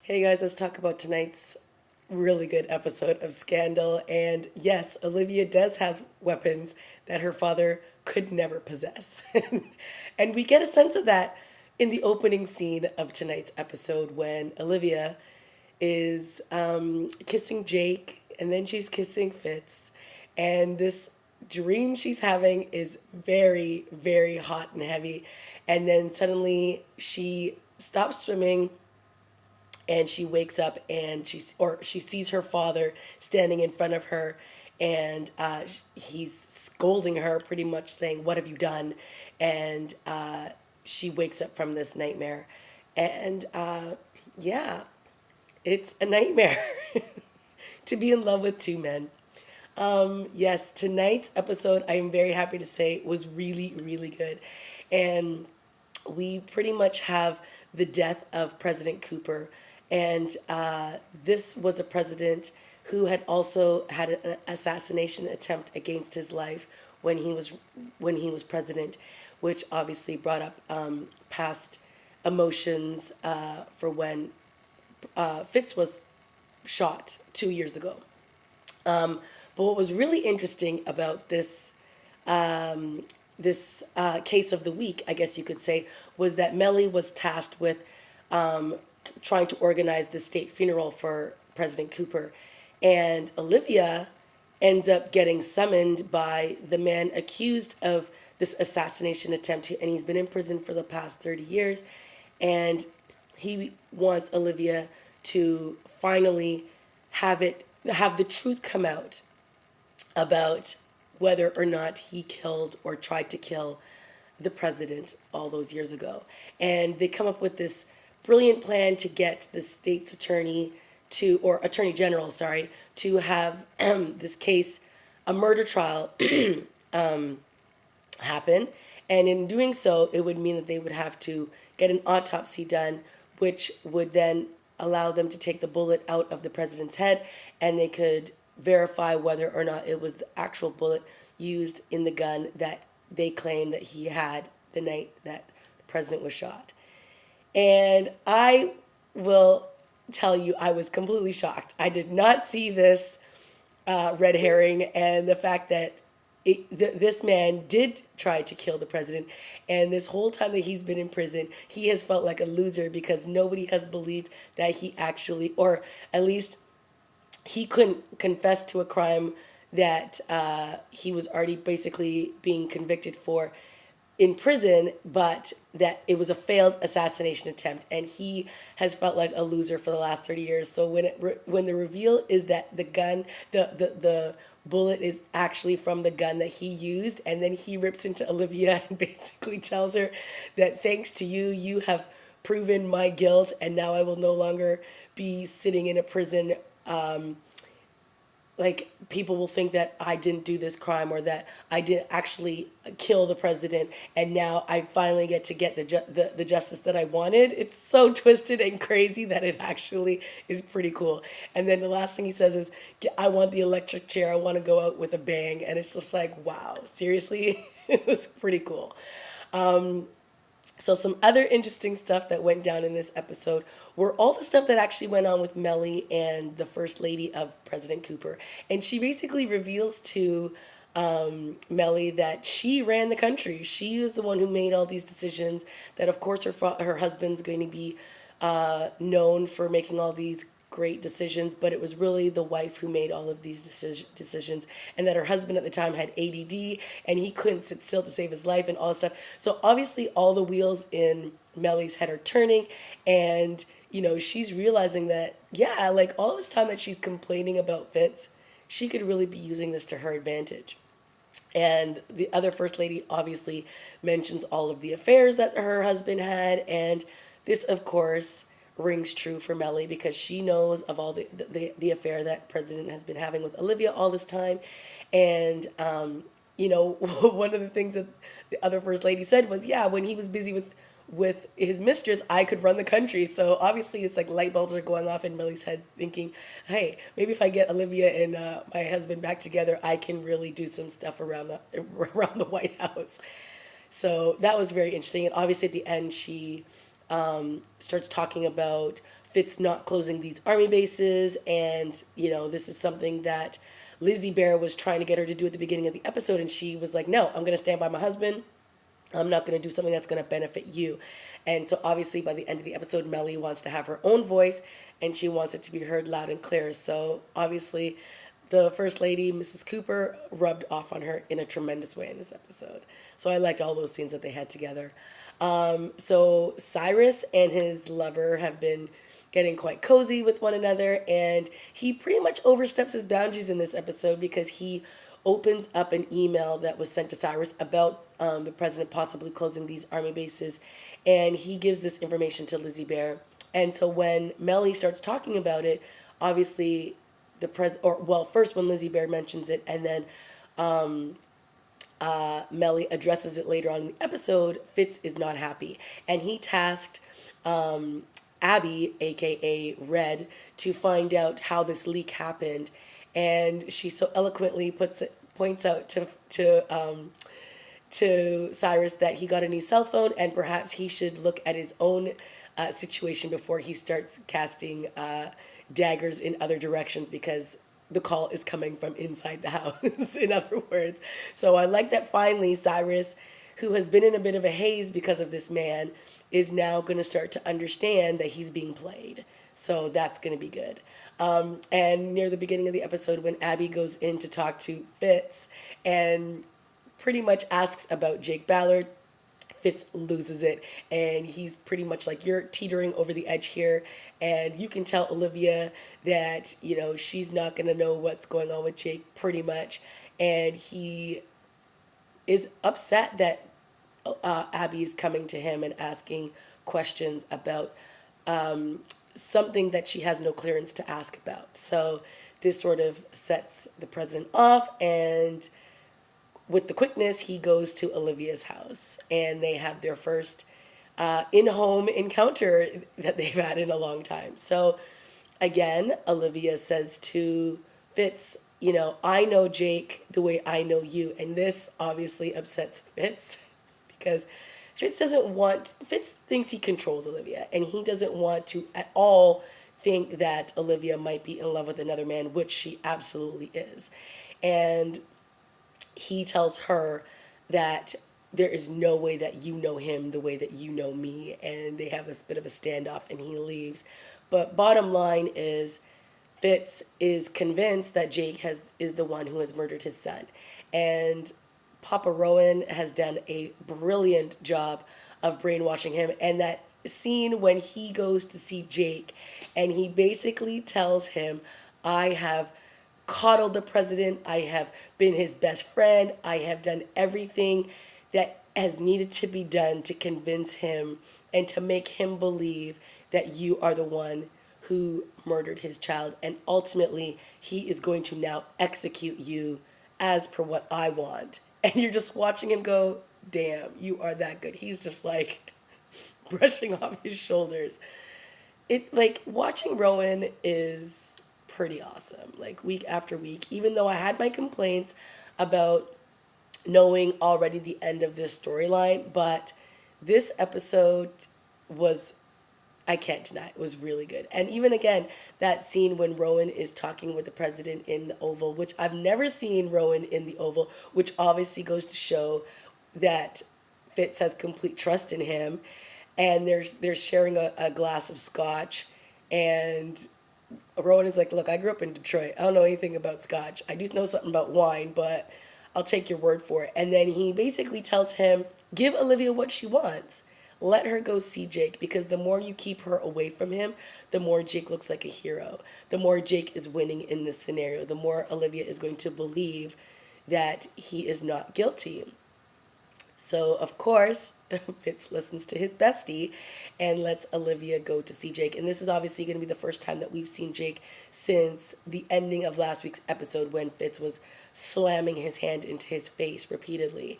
Hey guys, let's talk about tonight's really good episode of Scandal. And yes, Olivia does have weapons that her father could never possess. And we get a sense of that in the opening scene of tonight's episode when Olivia is kissing Jake and then she's kissing Fitz. And this dream she's having is very, very hot and heavy. And then suddenly she stops swimming and she wakes up and she sees her father standing in front of her, and he's scolding her, pretty much saying, "What have you done?" And she wakes up from this nightmare, and yeah, it's a nightmare to be in love with two men. Yes, tonight's episode, I am very happy to say, was really, really good. And we pretty much have the death of President Cooper. And this was a president who had also had an assassination attempt against his life when he was president, which obviously brought up past emotions for when Fitz was shot 2 years ago. But what was really interesting about this case of the week, I guess you could say, was that Melly was tasked with trying to organize the state funeral for President Cooper, and Olivia ends up getting summoned by the man accused of this assassination attempt, and he's been in prison for the past 30 years, and he wants Olivia to finally have the truth come out about whether or not he killed or tried to kill the president all those years ago. And they come up with this brilliant plan to get the state's attorney or attorney general, sorry, to have this case, a murder trial, happen. And in doing so, it would mean that they would have to get an autopsy done, which would then allow them to take the bullet out of the president's head, and they could verify whether or not it was the actual bullet used in the gun that they claim that he had the night that the president was shot. And I will tell you, I was completely shocked. I did not see this red herring, and the fact that this man did try to kill the president, and this whole time that he's been in prison, he has felt like a loser because nobody has believed that he actually, or at least he couldn't confess to a crime that he was already basically being convicted for in prison, but that it was a failed assassination attempt, and he has felt like a loser for the last 30 years. So when the reveal is that the gun, the bullet is actually from the gun that he used, and then he rips into Olivia and basically tells her that thanks to you, you have proven my guilt, and now I will no longer be sitting in a prison. Like, people will think that I didn't do this crime or that I didn't actually kill the president, and now I finally get to get the justice that I wanted. It's so twisted and crazy that it actually is pretty cool. And then the last thing he says is, "I want the electric chair. I want to go out with a bang." And it's just like, wow, seriously, it was pretty cool. So some other interesting stuff that went down in this episode were all the stuff that actually went on with Melly and the first lady of President Cooper. And she basically reveals to Melly that she ran the country. She is the one who made all these decisions, that of course her husband's going to be known for making all these great decisions, but it was really the wife who made all of these decisions, and that her husband at the time had ADD and he couldn't sit still to save his life and all this stuff. So obviously all the wheels in Melly's head are turning, and she's realizing that, yeah, like all this time that she's complaining about Fitz, she could really be using this to her advantage. And the other first lady obviously mentions all of the affairs that her husband had, and this of course rings true for Melly because she knows of all the affair that president has been having with Olivia all this time. And one of the things that the other first lady said was, yeah, when he was busy with his mistress, I could run the country. So obviously it's like light bulbs are going off in Melly's head, thinking, hey, maybe if I get Olivia and my husband back together, I can really do some stuff around the White House. So that was very interesting. And obviously at the end, she starts talking about Fitz not closing these army bases, and this is something that Lizzie Bear was trying to get her to do at the beginning of the episode, and she was like, no, I'm going to stand by my husband. I'm not going to do something that's going to benefit you. And so obviously by the end of the episode, Melly wants to have her own voice, and she wants it to be heard loud and clear. So obviously the First Lady, Mrs. Cooper, rubbed off on her in a tremendous way in this episode. So I liked all those scenes that they had together. So Cyrus and his lover have been getting quite cozy with one another, and he pretty much oversteps his boundaries in this episode because he opens up an email that was sent to Cyrus about the president possibly closing these army bases, and he gives this information to Lizzie Bear. And so when Melly starts talking about it, obviously first when Lizzie Bear mentions it, and then Melly addresses it later on in the episode, Fitz is not happy, and he tasked Abby, aka Red, to find out how this leak happened, and she so eloquently points out to Cyrus that he got a new cell phone, and perhaps he should look at his own situation before he starts casting daggers in other directions, because the call is coming from inside the house, in other words. So I like that finally Cyrus, who has been in a bit of a haze because of this man, is now going to start to understand that he's being played. So that's going to be good. And near the beginning of the episode, when Abby goes in to talk to Fitz and pretty much asks about Jake Ballard, Fitz loses it, and he's pretty much like, you're teetering over the edge here, and you can tell Olivia that, she's not going to know what's going on with Jake, pretty much. And he is upset that Abby is coming to him and asking questions about something that she has no clearance to ask about. So this sort of sets the president off, and with the quickness, he goes to Olivia's house, and they have their first in-home encounter that they've had in a long time. So again, Olivia says to Fitz, I know Jake the way I know you. And this obviously upsets Fitz because Fitz thinks he controls Olivia, and he doesn't want to at all think that Olivia might be in love with another man, which she absolutely is. And he tells her that there is no way that you know him the way that you know me, and they have this bit of a standoff, and he leaves. But bottom line is, Fitz is convinced that Jake is the one who has murdered his son, and Papa Rowan has done a brilliant job of brainwashing him. And that scene when he goes to see Jake, and he basically tells him, I have coddled the president, I have been his best friend, I have done everything that has needed to be done to convince him and to make him believe that you are the one who murdered his child, and ultimately he is going to now execute you as per what I want. And you're just watching him go, damn, you are that good. He's just like brushing off his shoulders. Watching Rowan is pretty awesome, like week after week, even though I had my complaints about knowing already the end of this storyline. But this episode was, I can't deny, it was really good. And even again, that scene when Rowan is talking with the president in the Oval, which I've never seen Rowan in the Oval, which obviously goes to show that Fitz has complete trust in him. And they're sharing a glass of scotch, and Rowan is like, look, I grew up in Detroit. I don't know anything about scotch. I do know something about wine, but I'll take your word for it. And then he basically tells him, give Olivia what she wants. Let her go see Jake, because the more you keep her away from him, the more Jake looks like a hero. The more Jake is winning in this scenario, the more Olivia is going to believe that he is not guilty. So, of course, Fitz listens to his bestie and lets Olivia go to see Jake. And this is obviously going to be the first time that we've seen Jake since the ending of last week's episode, when Fitz was slamming his hand into his face repeatedly,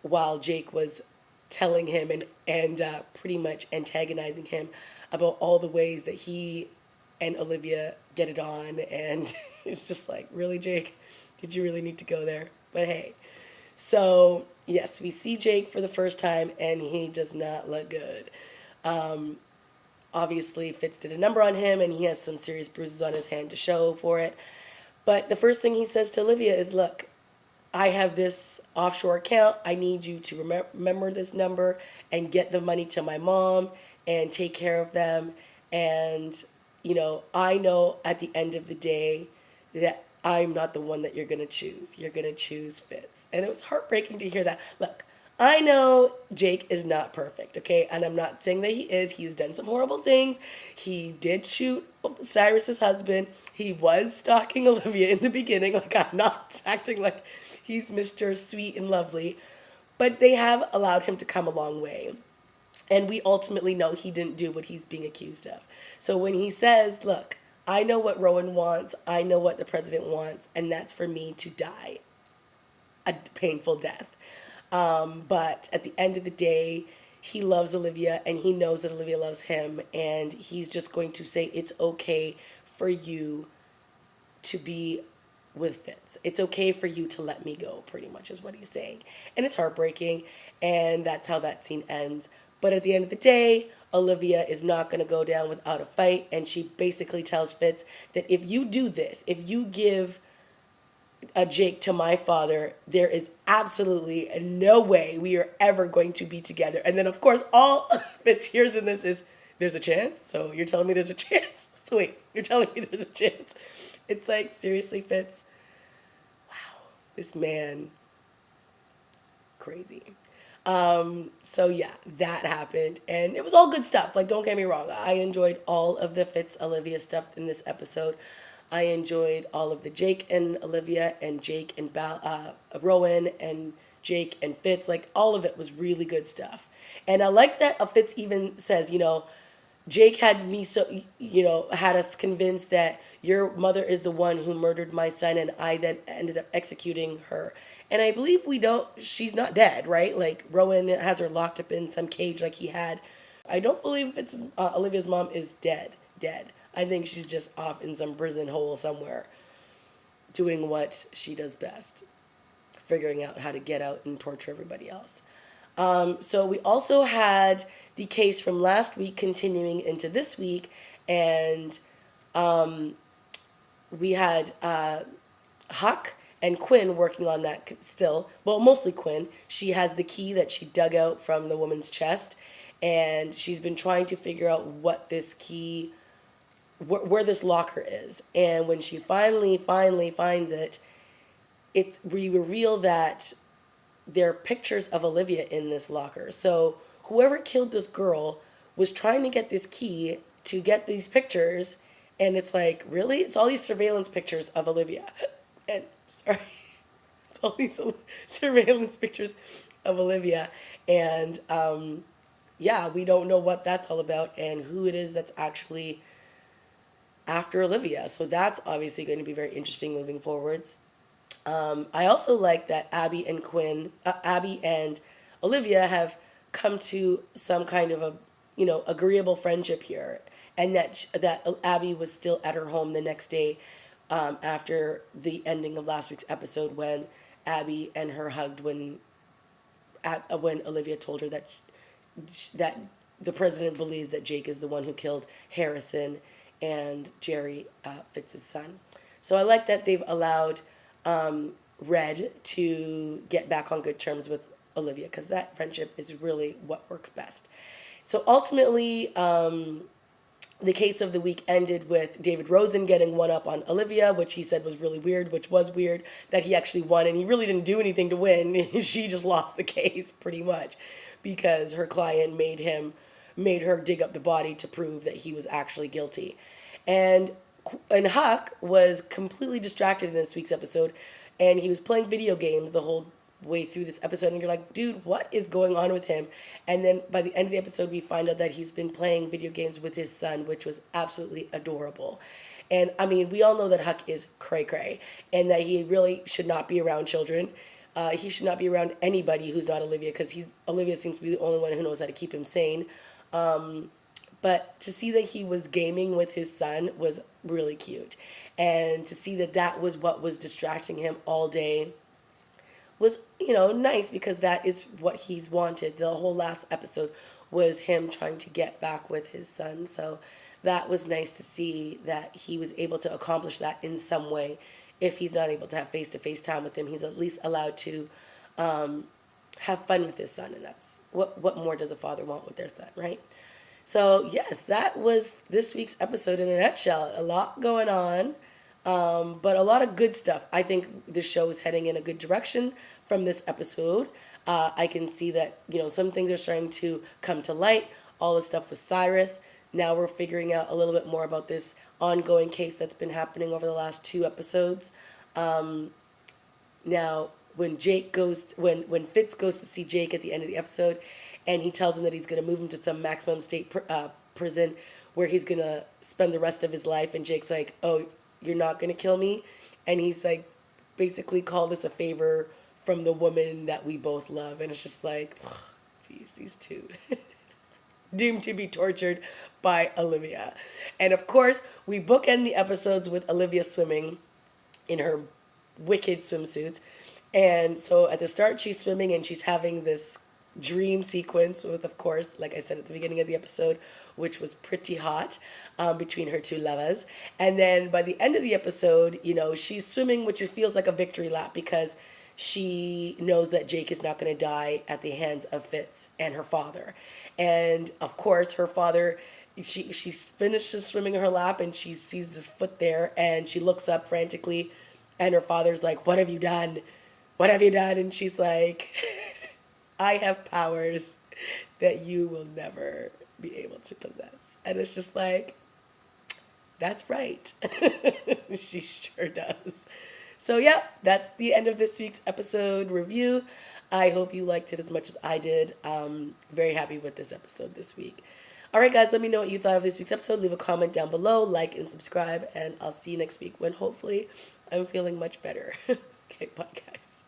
while Jake was telling him and pretty much antagonizing him about all the ways that he and Olivia get it on. And it's just like, really, Jake? Did you really need to go there? But hey. So, yes, we see Jake for the first time, and he does not look good. Obviously, Fitz did a number on him, and he has some serious bruises on his hand to show for it. But the first thing he says to Olivia is, look, I have this offshore account. I need you to remember this number and get the money to my mom and take care of them. And, I know at the end of the day that I'm not the one that you're going to choose. You're going to choose Fitz. And it was heartbreaking to hear that. Look, I know Jake is not perfect, okay? And I'm not saying that he is. He's done some horrible things. He did shoot Cyrus's husband. He was stalking Olivia in the beginning. Like, I'm not acting like he's Mr. Sweet and Lovely. But they have allowed him to come a long way. And we ultimately know he didn't do what he's being accused of. So when he says, look, I know what Rowan wants. I know what the president wants. And that's for me to die a painful death. But at the end of the day, he loves Olivia and he knows that Olivia loves him. And he's just going to say, it's okay for you to be with Fitz. It's okay for you to let me go, pretty much is what he's saying. And it's heartbreaking. And that's how that scene ends. But at the end of the day, Olivia is not going to go down without a fight. And she basically tells Fitz that if you do this, if you give a Jake to my father, there is absolutely no way we are ever going to be together. And then, of course, all Fitz hears in this is, there's a chance? So you're telling me there's a chance? So wait, you're telling me there's a chance? It's like, seriously, Fitz? Wow, this man, crazy. So yeah, that happened. And it was all good stuff. Like, don't get me wrong. I enjoyed all of the Fitz Olivia stuff in this episode. I enjoyed all of the Jake and Olivia and Jake and Rowan and Jake and Fitz. Like, all of it was really good stuff. And I like that Fitz even says, Jake had me had us convinced that your mother is the one who murdered my son, and I then ended up executing her. And I believe she's not dead, right? Like, Rowan has her locked up in some cage like he had. I don't believe Olivia's mom is dead. I think she's just off in some prison hole somewhere doing what she does best, figuring out how to get out and torture everybody else. So we also had the case from last week continuing into this week, and we had Huck and Quinn working on that still. Well, mostly Quinn. She has the key that she dug out from the woman's chest, and she's been trying to figure out what this key, where this locker is. And when she finally finds it, we reveal that there are pictures of Olivia in this locker. So whoever killed this girl was trying to get this key to get these pictures, and it's like, really? It's all these surveillance pictures of Olivia. And, sorry, it's all these surveillance pictures of Olivia. And, yeah, we don't know what that's all about and who it is that's actually after Olivia. So that's obviously going to be very interesting moving forwards. I also like that Abby and Olivia have come to some kind of agreeable friendship here, and that Abby was still at her home the next day, after the ending of last week's episode when Abby and her hugged when Olivia told her that the president believes that Jake is the one who killed Harrison and Jerry, Fitz's son. So I like that they've allowed Red to get back on good terms with Olivia, because that friendship is really what works best. So ultimately, the case of the week ended with David Rosen getting one up on Olivia, which he said was really weird, which was weird that he actually won, and he really didn't do anything to win. She just lost the case pretty much because her client made her dig up the body to prove that he was actually guilty. And Huck was completely distracted in this week's episode, and he was playing video games the whole way through this episode, and you're like, dude, what is going on with him? And then by the end of the episode, we find out that he's been playing video games with his son, which was absolutely adorable. And I mean, we all know that Huck is cray-cray, and that he really should not be around children. He should not be around anybody who's not Olivia, because Olivia seems to be the only one who knows how to keep him sane. But to see that he was gaming with his son was really cute. And to see that was what was distracting him all day was, nice, because that is what he's wanted. The whole last episode was him trying to get back with his son. So that was nice to see that he was able to accomplish that in some way. If he's not able to have face-to-face time with him, he's at least allowed to have fun with his son, and that's what more does a father want with their son, right? So yes, that was this week's episode in a nutshell. A lot going on, but a lot of good stuff. I think the show is heading in a good direction from this episode. I can see that, some things are starting to come to light. All the stuff with Cyrus. Now we're figuring out a little bit more about this ongoing case that's been happening over the last 2 episodes. Now, when Fitz goes to see Jake at the end of the episode, and he tells him that he's going to move him to some maximum state prison where he's going to spend the rest of his life, and Jake's like, "Oh, you're not going to kill me?" And he's like, basically, call this a favor from the woman that we both love. And it's just like, geez, these two. Doomed to be tortured by Olivia. And of course, we bookend the episodes with Olivia swimming in her wicked swimsuits. And so at the start, she's swimming and she's having this dream sequence with, of course, like I said at the beginning of the episode, which was pretty hot between her 2 lovers. And then by the end of the episode, she's swimming, which it feels like a victory lap because she knows that Jake is not going to die at the hands of Fitz and her father. And of course, her father, she finishes swimming her lap and she sees his foot there and she looks up frantically and her father's like, "What have you done? What have you done?" And she's like, "I have powers that you will never be able to possess." And it's just like, that's right. She sure does. So yeah, that's the end of this week's episode review. I hope you liked it as much as I did. Very happy with this episode this week. All right, guys, let me know what you thought of this week's episode. Leave a comment down below, like and subscribe, and I'll see you next week when hopefully I'm feeling much better. Okay, bye, guys.